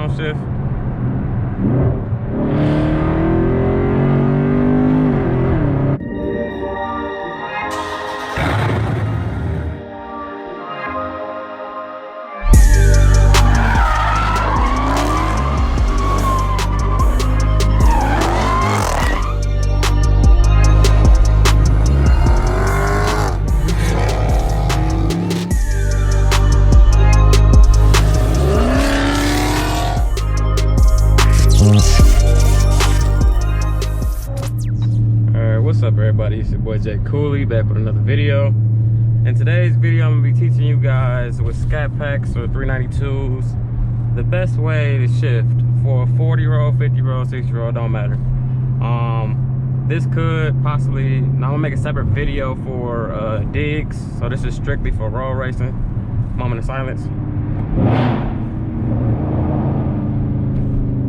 downshift. What's up, everybody? It's your boy j.koolii back with another video. In today's video, I'm gonna be teaching you guys with Skytech or 392s the best way to shift for a 40-year-old, 50-year-old, 60-year-old, don't matter. This could possibly, now I'm gonna make a separate video for digs, so this is strictly for road racing. Moment of silence.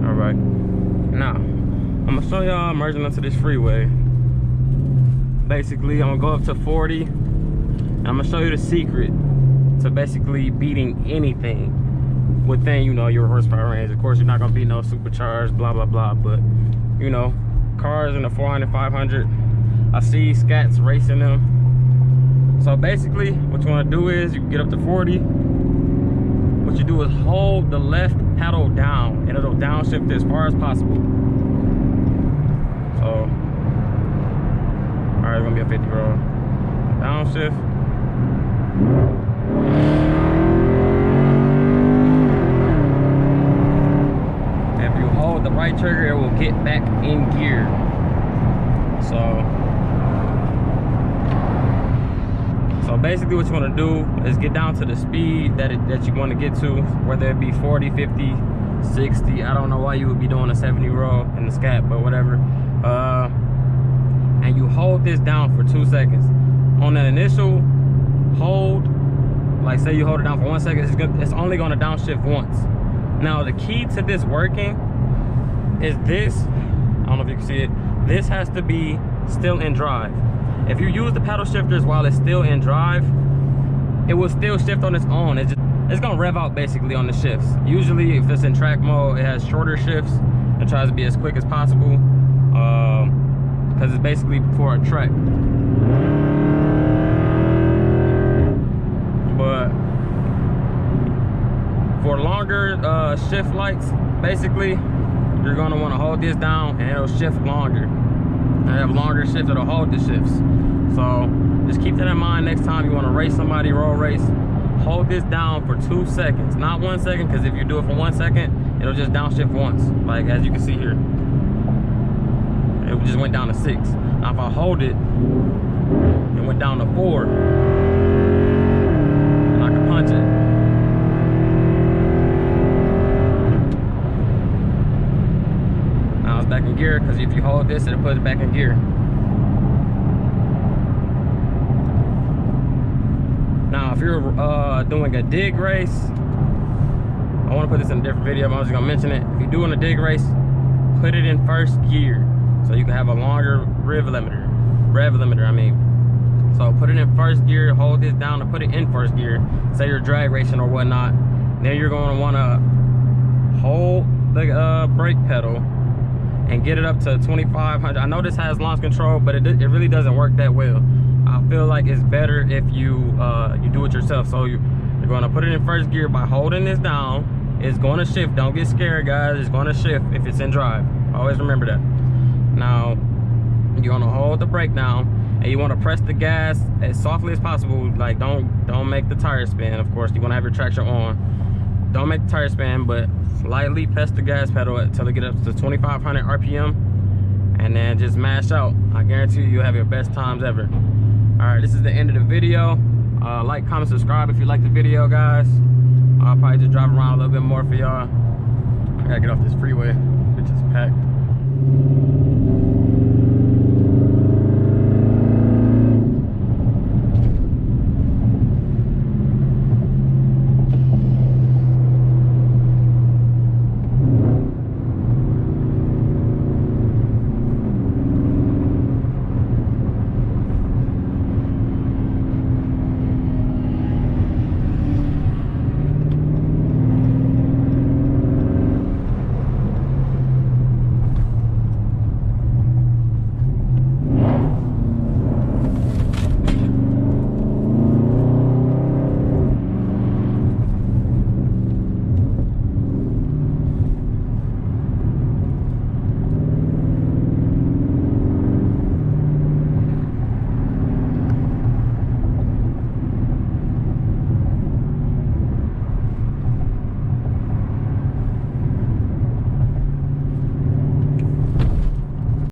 All right, now I'm gonna show y'all merging onto this freeway. Basically, I'm gonna go up to 40 and I'm gonna show you the secret to basically beating anything within, you know, your horsepower range. Of course, you're not gonna beat no supercharged, blah blah blah, but you know, cars in the 400, 500, I see scats racing them. So basically, what you want to do is you get up to 40. What you do is hold the left pedal down and it'll downshift as far as possible. So alright, it's gonna be a 50 roll. Downshift. If you hold the right trigger, it will get back in gear. So basically what you want to do is get down to the speed that you want to get to, whether it be 40, 50, 60. I don't know why you would be doing a 70 roll in the scat, but whatever. And you hold this down for 2 seconds. On the initial hold, like say you hold it down for 1 second, it's only gonna downshift once. Now the key to this working is this, I don't know if you can see it, this has to be still in drive. If you use the paddle shifters while it's still in drive, it will still shift on its own. It's gonna rev out basically on the shifts. Usually if it's in track mode, it has shorter shifts and tries to be as quick as possible. Because it's basically for a trek. But for longer shift lights, basically you're gonna want to hold this down and it'll shift longer. And have longer shifts, it'll hold the shifts. So just keep that in mind next time you want to race somebody, road race. Hold this down for 2 seconds, not 1 second, because if you do it for 1 second, it'll just downshift once, like as you can see here. It just went down to 6. Now if I hold it, it went down to 4. And I can punch it. Now it's back in gear, because if you hold this, it'll put it back in gear. Now if you're doing a dig race, I want to put this in a different video, but I'm just going to mention it. If you're doing a dig race, put it in first gear, so you can have a longer rev limiter, I mean. So put it in first gear, hold this down and put it in first gear. Say you're drag racing or whatnot. Then you're going to want to hold the brake pedal and get it up to 2500. I know this has launch control, but it really doesn't work that well. I feel like it's better if you do it yourself. So you're going to put it in first gear by holding this down. It's going to shift. Don't get scared, guys. It's going to shift if it's in drive. Always remember that. Now you're gonna hold the brake down and you want to press the gas as softly as possible. Like don't make the tire spin. Of course, you want to have your traction on. Don't make the tire spin, but slightly press the gas pedal until it gets up to 2500 RPM, and then just mash out. I guarantee you'll have your best times ever. All right, this is the end of the video. Like, comment, subscribe if you like the video, guys. I'll probably just drive around a little bit more for y'all. I gotta get off this freeway, which is packed.